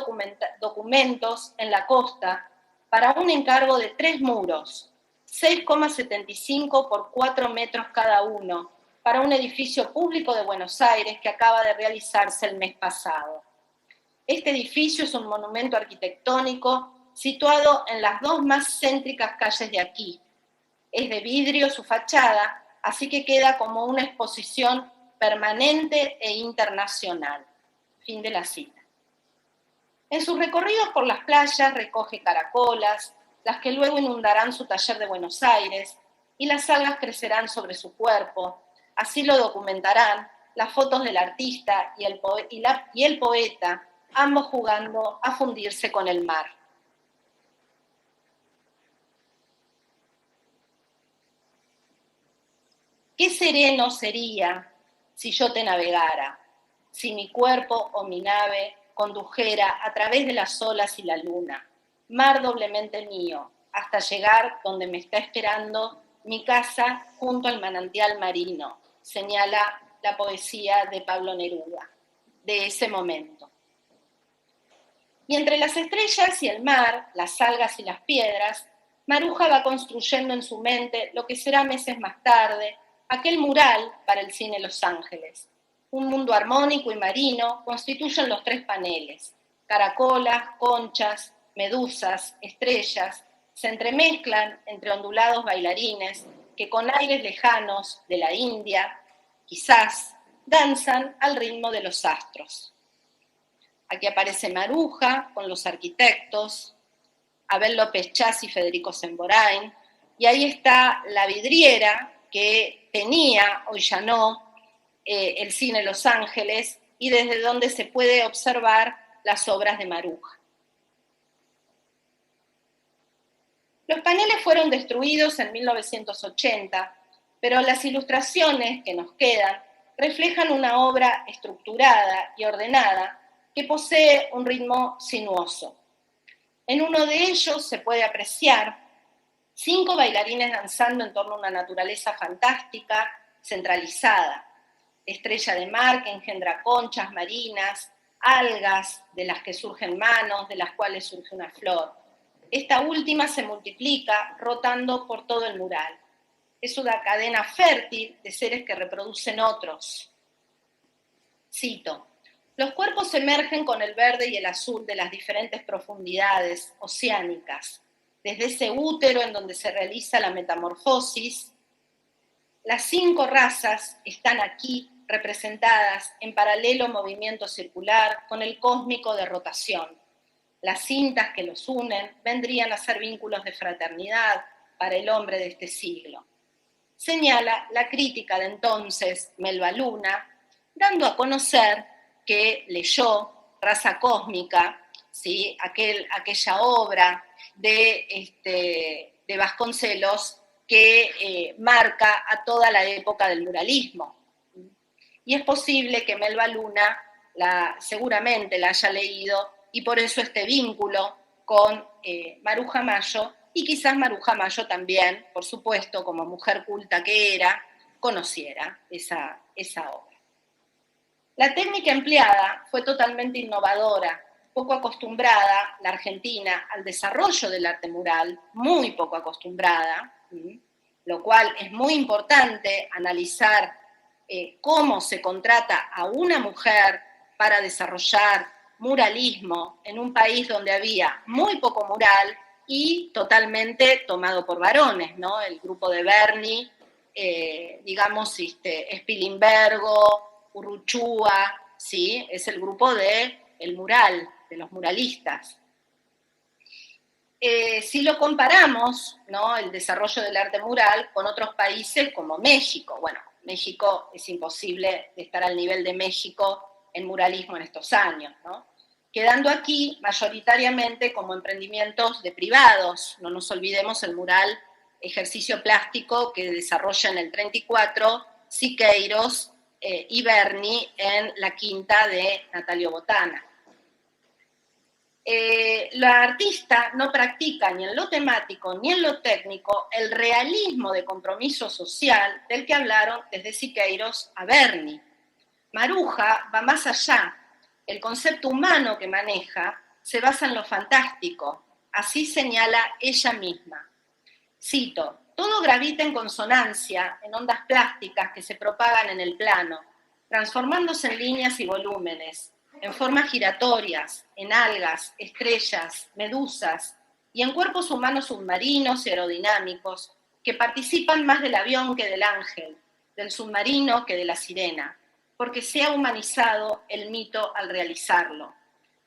documentos en la costa para un encargo de 3 muros, 6,75 por 4 metros cada uno, para un edificio público de Buenos Aires que acaba de realizarse el mes pasado. Este edificio es un monumento arquitectónico situado en las 2 más céntricas calles de aquí. Es de vidrio su fachada, así que queda como una exposición permanente e internacional. Fin de la cita. En sus recorridos por las playas recoge caracolas, las que luego inundarán su taller de Buenos Aires, y las algas crecerán sobre su cuerpo. Así lo documentarán las fotos del artista y el poeta, ambos jugando a fundirse con el mar. ¿Qué sereno sería si yo te navegara, si mi cuerpo o mi nave condujera a través de las olas y la luna, mar doblemente mío, hasta llegar donde me está esperando mi casa junto al manantial marino, señala la poesía de Pablo Neruda, de ese momento. Y entre las estrellas y el mar, las algas y las piedras, Maruja va construyendo en su mente lo que será meses más tarde aquel mural para el cine Los Ángeles. Un mundo armónico y marino constituyen los 3 paneles. Caracolas, conchas, medusas, estrellas, se entremezclan entre ondulados bailarines que con aires lejanos de la India, quizás, danzan al ritmo de los astros. Aquí aparece Maruja con los arquitectos, Abel López Chas y Federico Semborain, y ahí está la vidriera que tenía, hoy ya no, el cine Los Ángeles, y desde donde se puede observar las obras de Maruja. Los paneles fueron destruidos en 1980, pero las ilustraciones que nos quedan reflejan una obra estructurada y ordenada que posee un ritmo sinuoso. En uno de ellos se puede apreciar 5 bailarines danzando en torno a una naturaleza fantástica, centralizada. Estrella de mar que engendra conchas marinas, algas de las que surgen manos, de las cuales surge una flor. Esta última se multiplica rotando por todo el mural. Es una cadena fértil de seres que reproducen otros. Cito: los cuerpos emergen con el verde y el azul de las diferentes profundidades oceánicas. Desde ese útero en donde se realiza la metamorfosis, las 5 razas están aquí representadas en paralelo movimiento circular con el cósmico de rotación. Las cintas que los unen vendrían a ser vínculos de fraternidad para el hombre de este siglo. Señala la crítica de entonces Melba Luna, dando a conocer que leyó Raza Cósmica, ¿sí? Aquella obra de Vasconcelos que marca a toda la época del muralismo. Y es posible que Melba Luna seguramente la haya leído, y por eso este vínculo con Maruja Mayo, y quizás Maruja Mayo también, por supuesto, como mujer culta que era, conociera esa obra. La técnica empleada fue totalmente innovadora, poco acostumbrada la Argentina al desarrollo del arte mural, muy poco acostumbrada, lo cual es muy importante analizar cómo se contrata a una mujer para desarrollar muralismo en un país donde había muy poco mural y totalmente tomado por varones, ¿no? El grupo de Berni, Spilimbergo, Urruchúa, ¿sí? Es el grupo del mural, de los muralistas. Si lo comparamos, ¿no? El desarrollo del arte mural con otros países como México, bueno, México es imposible de estar al nivel de México en muralismo en estos años, ¿no? Quedando aquí mayoritariamente como emprendimientos de privados. No nos olvidemos el mural ejercicio plástico que desarrolla en el 34 Siqueiros y Berni en la quinta de Natalio Botana. la artista no practica ni en lo temático ni en lo técnico el realismo de compromiso social del que hablaron desde Siqueiros a Berni. Maruja va más allá. El concepto humano que maneja se basa en lo fantástico. Así señala ella misma. Cito: todo gravita en consonancia, en ondas plásticas que se propagan en el plano, transformándose en líneas y volúmenes, en formas giratorias, en algas, estrellas, medusas y en cuerpos humanos submarinos y aerodinámicos que participan más del avión que del ángel, del submarino que de la sirena, porque se ha humanizado el mito al realizarlo.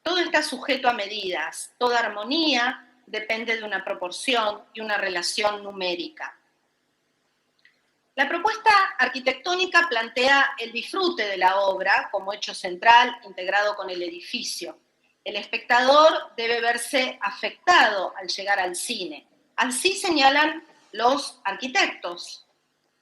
Todo está sujeto a medidas, toda armonía depende de una proporción y una relación numérica. La propuesta arquitectónica plantea el disfrute de la obra como hecho central integrado con el edificio. El espectador debe verse afectado al llegar al cine. Así señalan los arquitectos,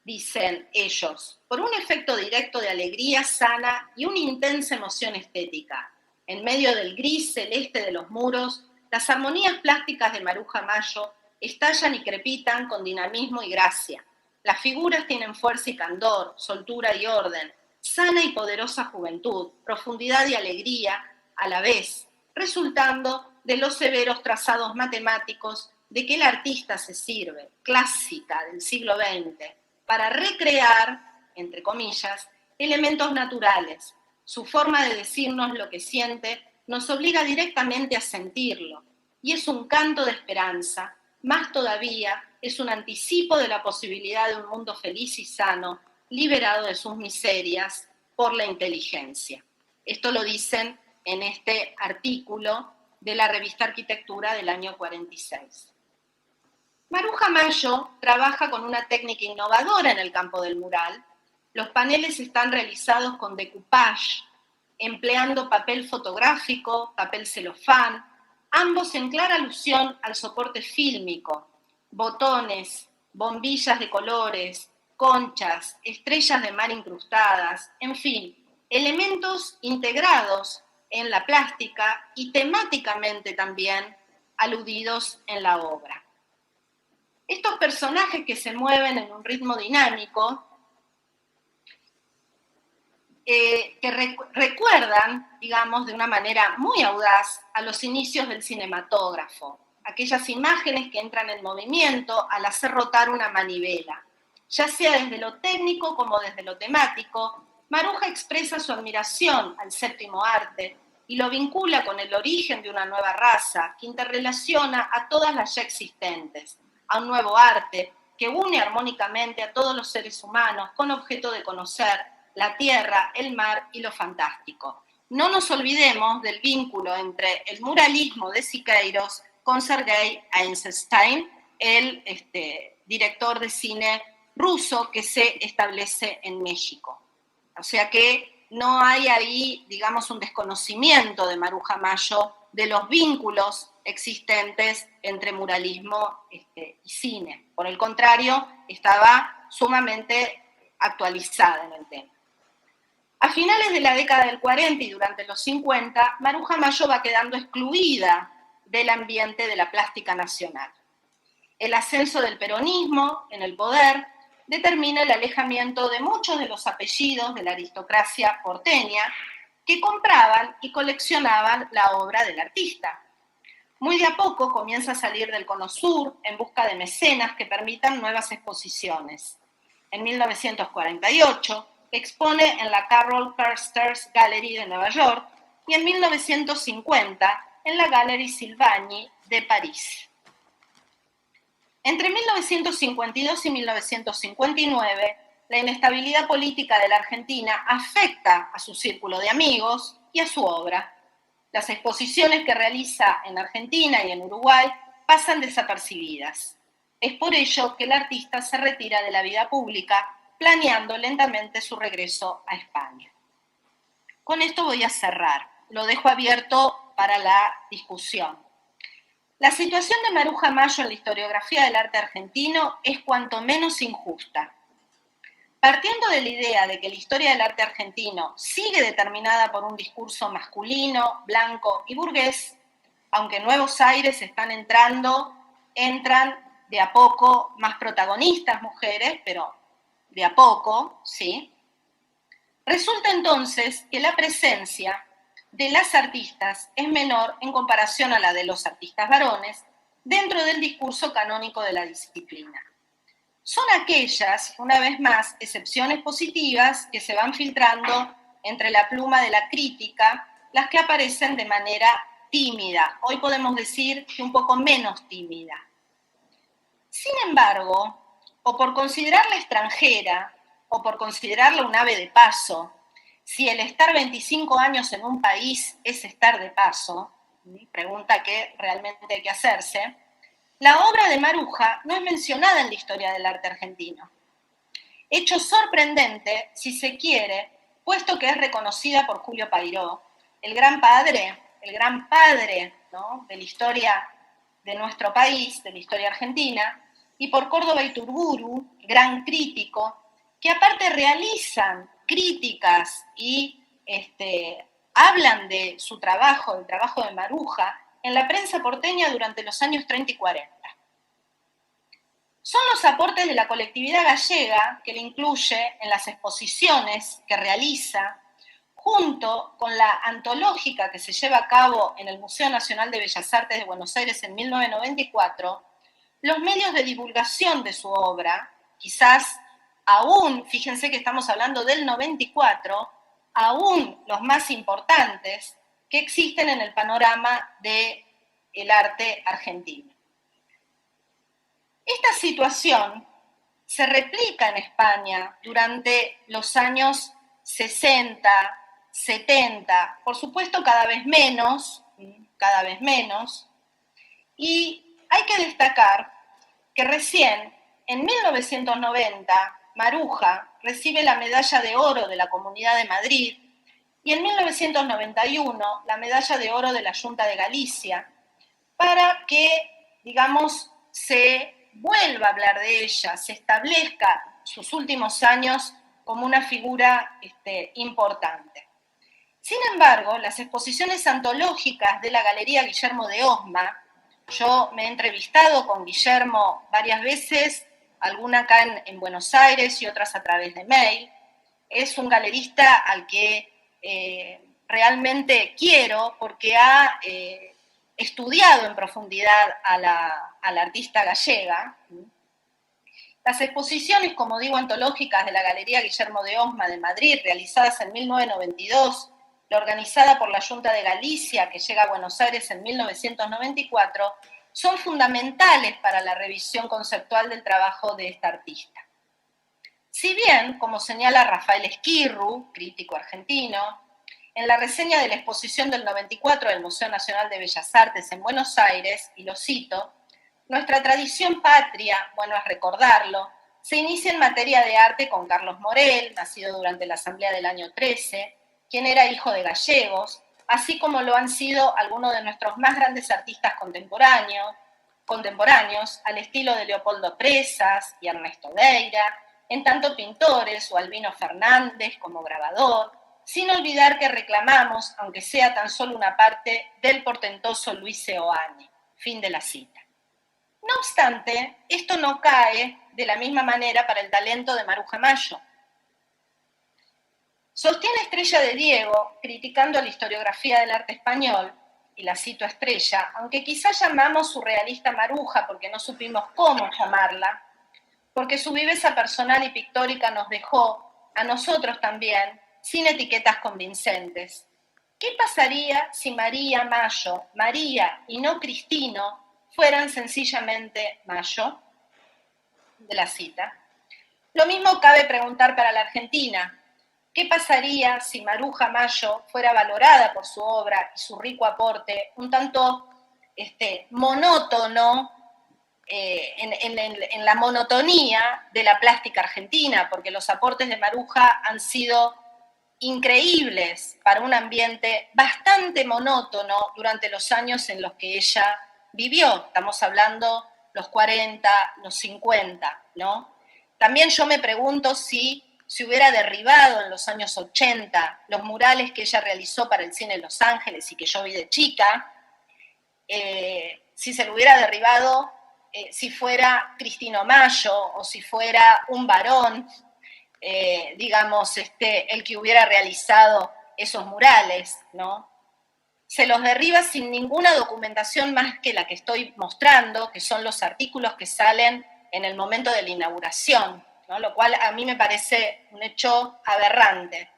dicen ellos, por un efecto directo de alegría sana y una intensa emoción estética. En medio del gris celeste de los muros, las armonías plásticas de Maruja Mayo estallan y crepitan con dinamismo y gracia. Las figuras tienen fuerza y candor, soltura y orden, sana y poderosa juventud, profundidad y alegría a la vez, resultando de los severos trazados matemáticos de que el artista se sirve, clásica del siglo XX, para recrear, entre comillas, elementos naturales. Su forma de decirnos lo que siente nos obliga directamente a sentirlo, y es un canto de esperanza. Más todavía, es un anticipo de la posibilidad de un mundo feliz y sano, liberado de sus miserias por la inteligencia. Esto lo dicen en este artículo de la revista Arquitectura del año 46. Maruja Mayo trabaja con una técnica innovadora en el campo del mural. Los paneles están realizados con decoupage, empleando papel fotográfico, papel celofán, ambos en clara alusión al soporte fílmico, botones, bombillas de colores, conchas, estrellas de mar incrustadas, en fin, elementos integrados en la plástica y temáticamente también aludidos en la obra. Estos personajes que se mueven en un ritmo dinámico, que recuerdan, digamos, de una manera muy audaz a los inicios del cinematógrafo, aquellas imágenes que entran en movimiento al hacer rotar una manivela. Ya sea desde lo técnico como desde lo temático, Maruja expresa su admiración al séptimo arte y lo vincula con el origen de una nueva raza que interrelaciona a todas las ya existentes, a un nuevo arte que une armónicamente a todos los seres humanos con objeto de conocer la tierra, el mar y lo fantástico. No nos olvidemos del vínculo entre el muralismo de Siqueiros con Sergei Eisenstein, el director de cine ruso que se establece en México. O sea que no hay ahí, digamos, un desconocimiento de Maruja Mayo de los vínculos existentes entre muralismo y cine. Por el contrario, estaba sumamente actualizada en el tema. A finales de la década del 40 y durante los 50, Maruja Mayo va quedando excluida del ambiente de la plástica nacional. El ascenso del peronismo en el poder determina el alejamiento de muchos de los apellidos de la aristocracia porteña que compraban y coleccionaban la obra del artista. Muy de a poco comienza a salir del Cono Sur en busca de mecenas que permitan nuevas exposiciones. En 1948 expone en la Carol Kersters Gallery de Nueva York y en 1950 en la Gallery Silvagni de París. Entre 1952 y 1959, la inestabilidad política de la Argentina afecta a su círculo de amigos y a su obra. Las exposiciones que realiza en Argentina y en Uruguay pasan desapercibidas. Es por ello que el artista se retira de la vida pública, planeando lentamente su regreso a España. Con esto voy a cerrar. Lo dejo abierto para la discusión. La situación de Maruja Mayo en la historiografía del arte argentino es cuanto menos injusta. Partiendo de la idea de que la historia del arte argentino sigue determinada por un discurso masculino, blanco y burgués, aunque en Nuevos Aires entran de a poco más protagonistas mujeres, pero de a poco, ¿sí? Resulta entonces que la presencia de las artistas es menor en comparación a la de los artistas varones dentro del discurso canónico de la disciplina. Son aquellas, una vez más, excepciones positivas que se van filtrando entre la pluma de la crítica, las que aparecen de manera tímida. Hoy podemos decir que un poco menos tímida. Sin embargo, o por considerarla extranjera, o por considerarla un ave de paso, si el estar 25 años en un país es estar de paso, pregunta que realmente hay que hacerse, la obra de Maruja no es mencionada en la historia del arte argentino. Hecho sorprendente, si se quiere, puesto que es reconocida por Julio Pairó, el gran padre, ¿no?, de la historia de nuestro país, de la historia argentina, y por Córdoba Iturburu, gran crítico, que aparte realizan críticas y hablan de su trabajo, del trabajo de Maruja, en la prensa porteña durante los años 30 y 40. Son los aportes de la colectividad gallega que le incluye en las exposiciones que realiza, junto con la antológica que se lleva a cabo en el Museo Nacional de Bellas Artes de Buenos Aires en 1994, los medios de divulgación de su obra, quizás aún, fíjense que estamos hablando del 94, aún los más importantes que existen en el panorama del arte argentino. Esta situación se replica en España durante los años 60, 70, por supuesto cada vez menos, y hay que destacar que recién en 1990 Maruja recibe la medalla de oro de la Comunidad de Madrid y en 1991 la medalla de oro de la Junta de Galicia, para que, digamos, se vuelva a hablar de ella, se establezca sus últimos años como una figura importante. Sin embargo, las exposiciones antológicas de la Galería Guillermo de Osma, yo me he entrevistado con Guillermo varias veces, alguna acá en Buenos Aires y otras a través de mail. Es un galerista al que realmente quiero porque ha estudiado en profundidad a la artista gallega. Las exposiciones, como digo, antológicas de la Galería Guillermo de Osma de Madrid, realizadas en 1992, la organizada por la Junta de Galicia, que llega a Buenos Aires en 1994, son fundamentales para la revisión conceptual del trabajo de esta artista. Si bien, como señala Rafael Esquirru, crítico argentino, en la reseña de la exposición del 94 del Museo Nacional de Bellas Artes en Buenos Aires, y lo cito, nuestra tradición patria, bueno es recordarlo, se inicia en materia de arte con Carlos Morel, nacido durante la Asamblea del año 13, quien era hijo de gallegos, así como lo han sido algunos de nuestros más grandes artistas contemporáneos, al estilo de Leopoldo Presas y Ernesto Deira, en tanto pintores, o Albino Fernández como grabador, sin olvidar que reclamamos, aunque sea tan solo una parte, del portentoso Luis Seoane. Fin de la cita. No obstante, esto no cae de la misma manera para el talento de Maruja Mayo. Sostiene Estrella de Diego, criticando la historiografía del arte español, y la cito a Estrella, aunque quizá llamamos surrealista Maruja porque no supimos cómo llamarla, porque su viveza personal y pictórica nos dejó, a nosotros también, sin etiquetas convincentes. ¿Qué pasaría si María Mayo, María y no Cristino, fueran sencillamente Mayo? De la cita. Lo mismo cabe preguntar para la Argentina. ¿Qué pasaría si Maruja Mayo fuera valorada por su obra y su rico aporte, un tanto monótono, en la monotonía de la plástica argentina? Porque los aportes de Maruja han sido increíbles para un ambiente bastante monótono durante los años en los que ella vivió. Estamos hablando los 40, los 50, ¿no? También yo me pregunto si se hubiera derribado en los años 80 los murales que ella realizó para el cine Los Ángeles y que yo vi de chica, si se lo hubiera derribado, si fuera Cristino Mayo o si fuera un varón, digamos, el que hubiera realizado esos murales, ¿no? Se los derriba sin ninguna documentación más que la que estoy mostrando, que son los artículos que salen en el momento de la inauguración, ¿no? Lo cual a mí me parece un hecho aberrante.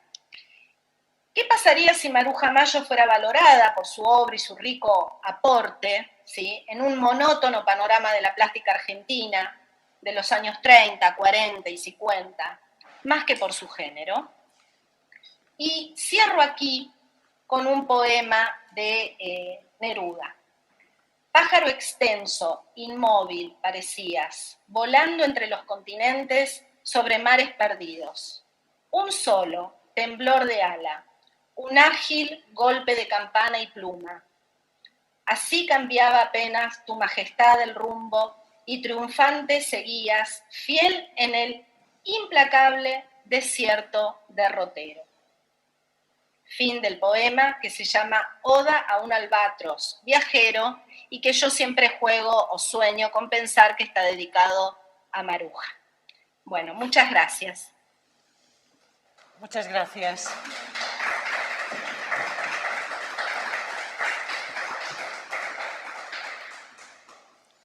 ¿Qué pasaría si Maruja Mayo fuera valorada por su obra y su rico aporte, ¿sí?, en un monótono panorama de la plástica argentina de los años 30, 40 y 50, más que por su género? Y cierro aquí con un poema de Neruda. Pájaro extenso, inmóvil parecías, volando entre los continentes sobre mares perdidos. Un solo temblor de ala, un ágil golpe de campana y pluma. Así cambiaba apenas tu majestad el rumbo y triunfante seguías, fiel en el implacable desierto derrotero. Fin del poema, que se llama Oda a un albatros viajero y que yo siempre juego o sueño con pensar que está dedicado a Maruja. Bueno, muchas gracias. Muchas gracias.